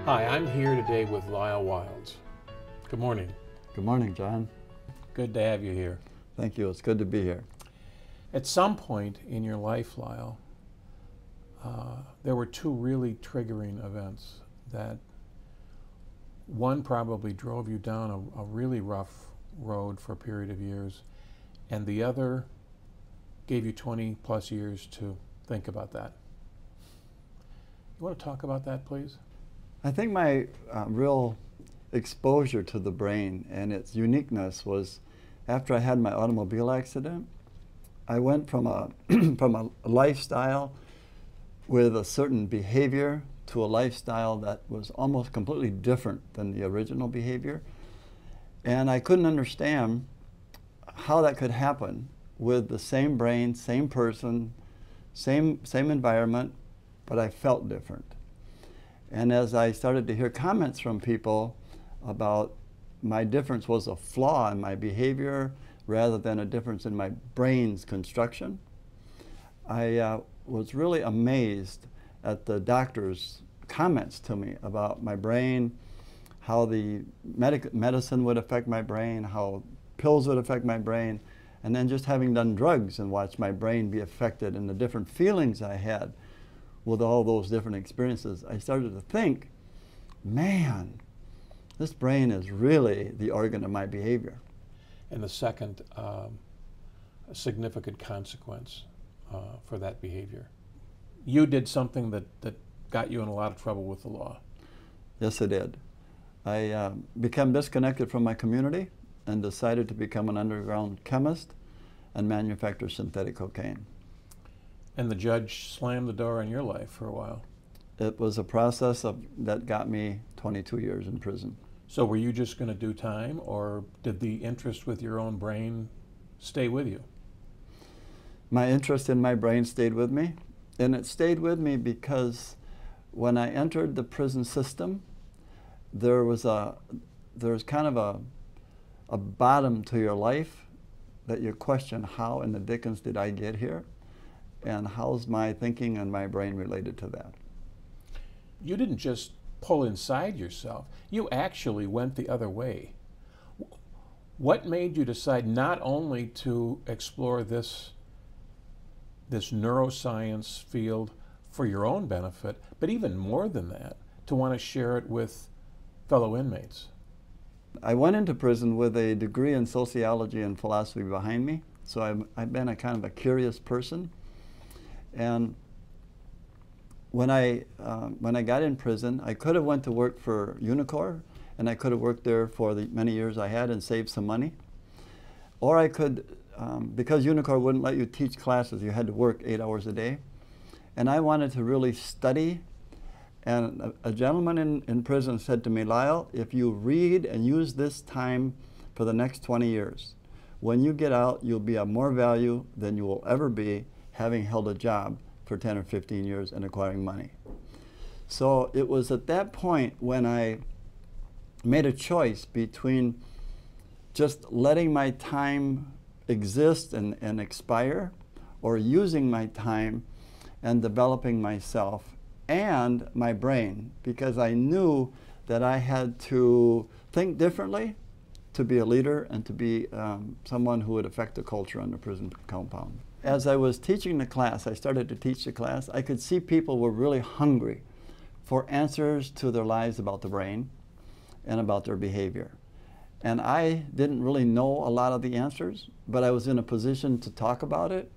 Hi, I'm here today with Lyle Wildes. Good morning. Good morning, John. Good to have you here. Thank you. It's good to be here. At some point in your life, Lyle, there were two really triggering events that one probably drove you down a really rough road for a period of years, and the other gave you 20 plus years to think about that. You want to talk about that, please? I think my real exposure to the brain and its uniqueness was after I had my automobile accident. I went from a, from a lifestyle with a certain behavior to a lifestyle that was almost completely different than the original behavior. And I couldn't understand how that could happen with the same brain, same person, same environment, but I felt different. And as I started to hear comments from people about my difference was a flaw in my behavior rather than a difference in my brain's construction, I was really amazed at the doctor's comments to me about my brain, how the medicine would affect my brain, how pills would affect my brain, and then just having done drugs and watched my brain be affected and the different feelings I had with all those different experiences, I started to think, man, this brain is really the organ of my behavior. And the second significant consequence for that behavior. You did something that got you in a lot of trouble with the law. Yes, I did. I became disconnected from my community and decided to become an underground chemist and manufacture synthetic cocaine. And the judge slammed the door on your life for a while. It was a process that got me 22 years in prison. So were you just going to do time, or did the interest with your own brain stay with you? My interest in my brain stayed with me, and it stayed with me because when I entered the prison system, there was kind of a bottom to your life that you question, how in the dickens did I get here? And how's my thinking and my brain related to that? You didn't just pull inside yourself. You actually went the other way. What made you decide not only to explore this neuroscience field for your own benefit, but even more than that, to want to share it with fellow inmates? I went into prison with a degree in sociology and philosophy behind me, so I've been a kind of a curious person. And when I got in prison, I could have went to work for Unicor, and I could have worked there for the many years I had and saved some money. Or I could, because Unicor wouldn't let you teach classes, you had to work 8 hours a day. And I wanted to really study. And a gentleman in prison said to me, Lyle, if you read and use this time for the next 20 years, when you get out, you'll be of more value than you will ever be having held a job for 10 or 15 years and acquiring money. So it was at that point when I made a choice between just letting my time exist and expire, or using my time and developing myself and my brain, because I knew that I had to think differently to be a leader and to be someone who would affect the culture on the prison compound. As I was teaching the class, I started to teach the class, I could see people were really hungry for answers to their lives about the brain and about their behavior. And I didn't really know a lot of the answers, but I was in a position to talk about it.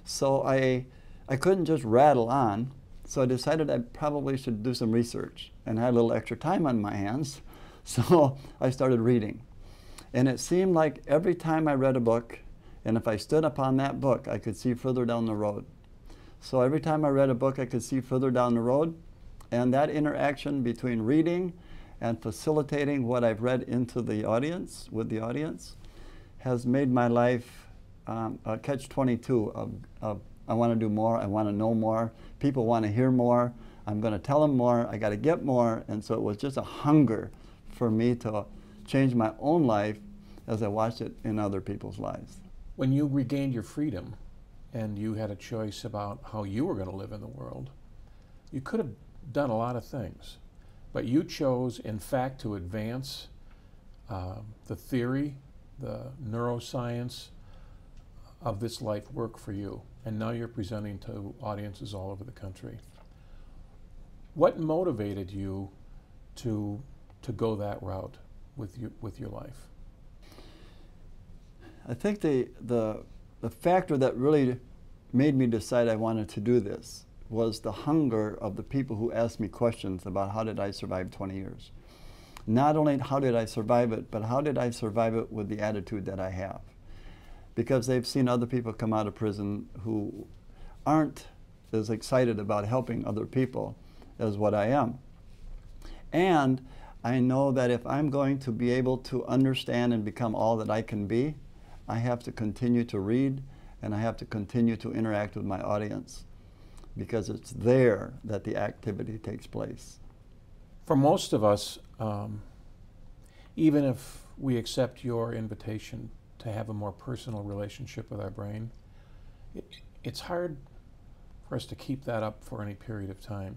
So I couldn't just rattle on, so I decided I probably should do some research, and I had a little extra time on my hands, so I started reading. And it seemed like every time I read a book, and if I stood upon that book, I could see further down the road. So every time I read a book, I could see further down the road. And that interaction between reading and facilitating what I've read into the audience, with the audience, has made my life a catch-22 of I want to do more, I want to know more, people want to hear more, I'm going to tell them more, I got to get more. And so it was just a hunger for me to change my own life as I watched it in other people's lives. When you regained your freedom and you had a choice about how you were going to live in the world, you could have done a lot of things. But you chose, in fact, to advance the theory, the neuroscience of this life work for you. And now you're presenting to audiences all over the country. What motivated you to go that route with your life? I think the factor that really made me decide I wanted to do this was the hunger of the people who asked me questions about how did I survive 20 years. Not only how did I survive it, but how did I survive it with the attitude that I have. Because they've seen other people come out of prison who aren't as excited about helping other people as what I am. And I know that if I'm going to be able to understand and become all that I can be, I have to continue to read and I have to continue to interact with my audience, because it's there that the activity takes place. For most of us, even if we accept your invitation to have a more personal relationship with our brain, it's hard for us to keep that up for any period of time.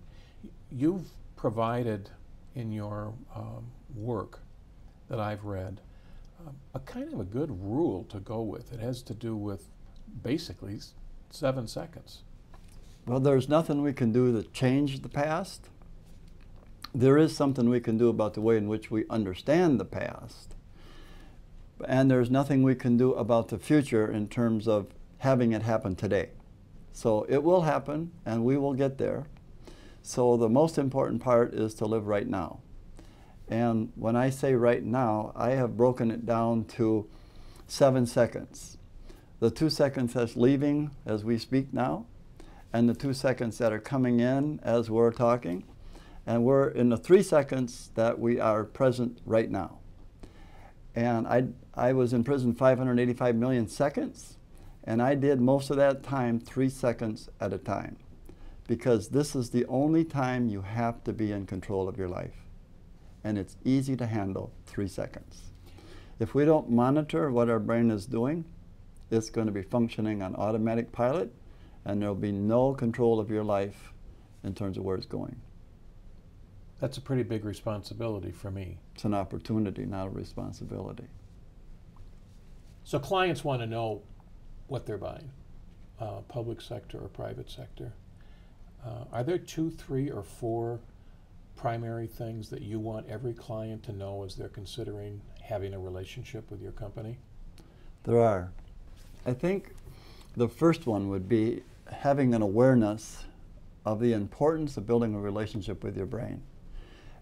You've provided in your work that I've read a kind of a good rule to go with. It has to do with basically 7 seconds. Well, there's nothing we can do to change the past. There is something we can do about the way in which we understand the past. And there's nothing we can do about the future in terms of having it happen today. So it will happen and we will get there. So the most important part is to live right now. And when I say right now, I have broken it down to 7 seconds. The 2 seconds that's leaving as we speak now, and the 2 seconds that are coming in as we're talking, and we're in the 3 seconds that we are present right now. And I was in prison 585 million seconds, and I did most of that time 3 seconds at a time, because this is the only time you have to be in control of your life. And it's easy to handle 3 seconds. If we don't monitor what our brain is doing, it's going to be functioning on automatic pilot, and there'll be no control of your life in terms of where it's going. That's a pretty big responsibility for me. It's an opportunity, not a responsibility. So clients want to know what they're buying, public sector or private sector. Are there 2, 3, or 4 primary things that you want every client to know as they're considering having a relationship with your company? There are. I think the first one would be having an awareness of the importance of building a relationship with your brain.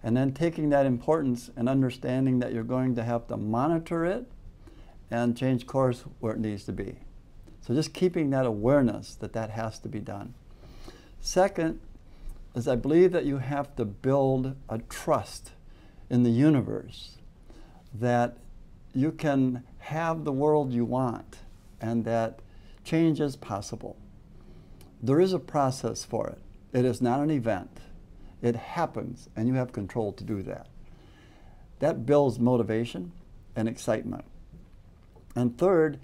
And then taking that importance and understanding that you're going to have to monitor it and change course where it needs to be. So just keeping that awareness that that has to be done. Second is I believe that you have to build a trust in the universe that you can have the world you want and that change is possible. There is a process for it. It is not an event. It happens, and you have control to do that. That builds motivation and excitement. And third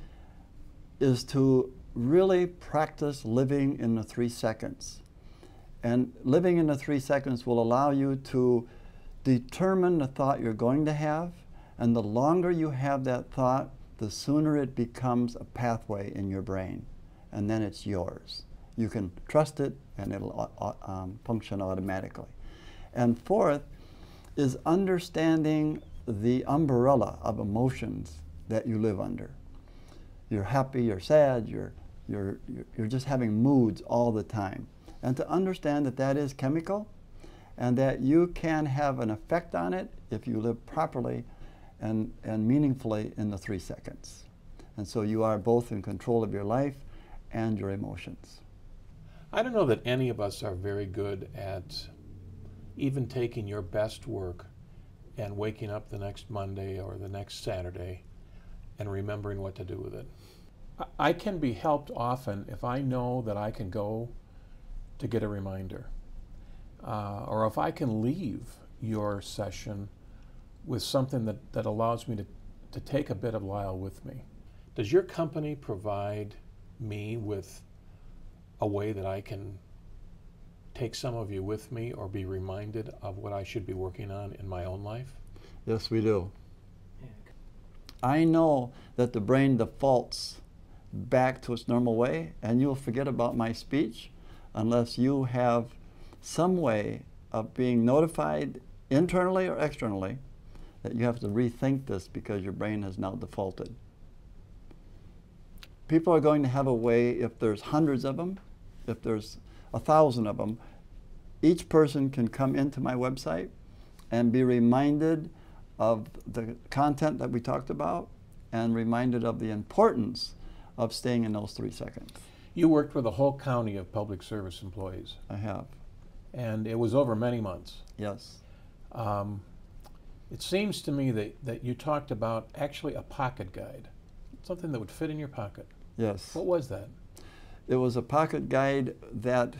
is to really practice living in the 3 seconds. And living in the 3 seconds will allow you to determine the thought you're going to have, and the longer you have that thought, the sooner it becomes a pathway in your brain, and then it's yours. You can trust it, and it'll function automatically. And fourth is understanding the umbrella of emotions that you live under. You're happy, you're sad, you're just having moods all the time. And to understand that that is chemical, and that you can have an effect on it if you live properly and meaningfully in the 3 seconds. And so you are both in control of your life and your emotions. I don't know that any of us are very good at even taking your best work and waking up the next Monday or the next Saturday and remembering what to do with it. I can be helped often if I know that I can go to get a reminder, or if I can leave your session with something that allows me to take a bit of Lyle with me. Does your company provide me with a way that I can take some of you with me or be reminded of what I should be working on in my own life? Yes, we do. I know that the brain defaults back to its normal way, and you'll forget about my speech unless you have some way of being notified internally or externally that you have to rethink this because your brain has now defaulted. People are going to have a way, if there's hundreds of them, if there's 1,000 of them, each person can come into my website and be reminded of the content that we talked about and reminded of the importance of staying in those 3 seconds. You worked with a whole county of public service employees. I have. And it was over many months. Yes. It seems to me that you talked about actually a pocket guide, something that would fit in your pocket. Yes. What was that? It was a pocket guide that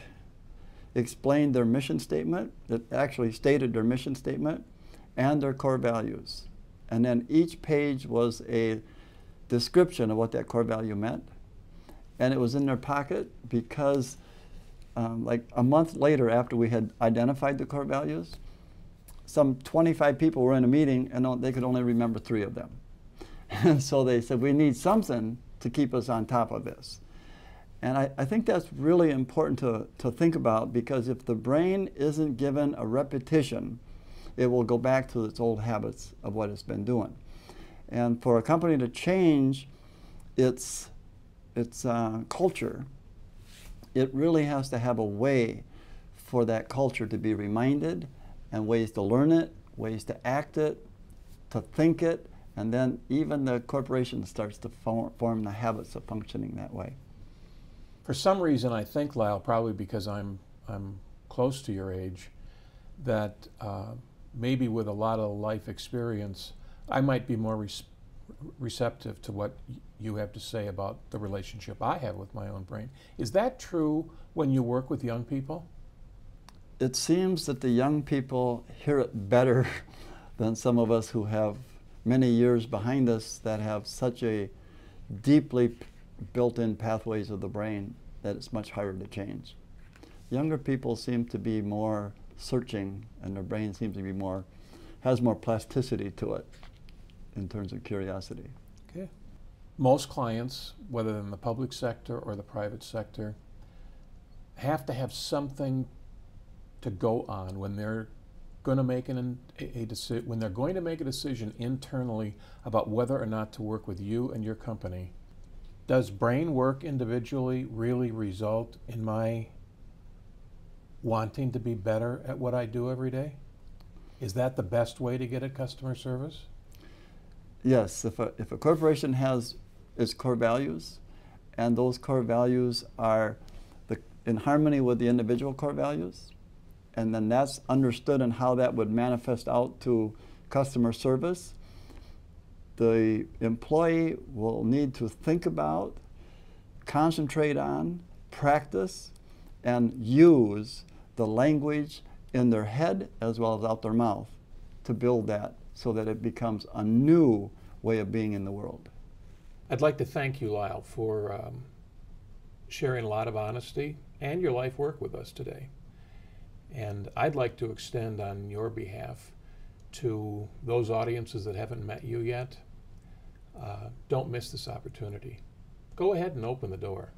explained their mission statement, that actually stated their mission statement and their core values. And then each page was a description of what that core value meant. And it was in their pocket because like a month later, after we had identified the core values, some 25 people were in a meeting and they could only remember 3 of them. And so they said, we need something to keep us on top of this. And I think that's really important to think about, because if the brain isn't given a repetition, it will go back to its old habits of what it's been doing. And for a company to change its culture, it really has to have a way for that culture to be reminded, and ways to learn it, ways to act it, to think it, and then even the corporation starts to form the habits of functioning that way. For some reason, I think, Lyle, probably because I'm close to your age, that maybe with a lot of life experience, I might be more receptive to what you have to say about the relationship I have with my own brain. Is that true when you work with young people? It seems that the young people hear it better than some of us who have many years behind us that have such a deeply built-in pathways of the brain that it's much harder to change. Younger people seem to be more searching, and their brain seems to be has more plasticity to it in terms of curiosity. Okay. Most clients, whether in the public sector or the private sector, have to have something to go on when they're going to make when they're going to make a decision internally about whether or not to work with you and your company. Does brain work individually really result in my wanting to be better at what I do every day? Is that the best way to get at customer service? Yes, if a corporation has its core values, and those core values are in harmony with the individual core values, and then that's understood in how that would manifest out to customer service, the employee will need to think about, concentrate on, practice, and use the language in their head as well as out their mouth to build that so that it becomes a new way of being in the world. I'd like to thank you, Lyle, for sharing a lot of honesty and your life work with us today. And I'd like to extend on your behalf to those audiences that haven't met you yet, don't miss this opportunity. Go ahead and open the door.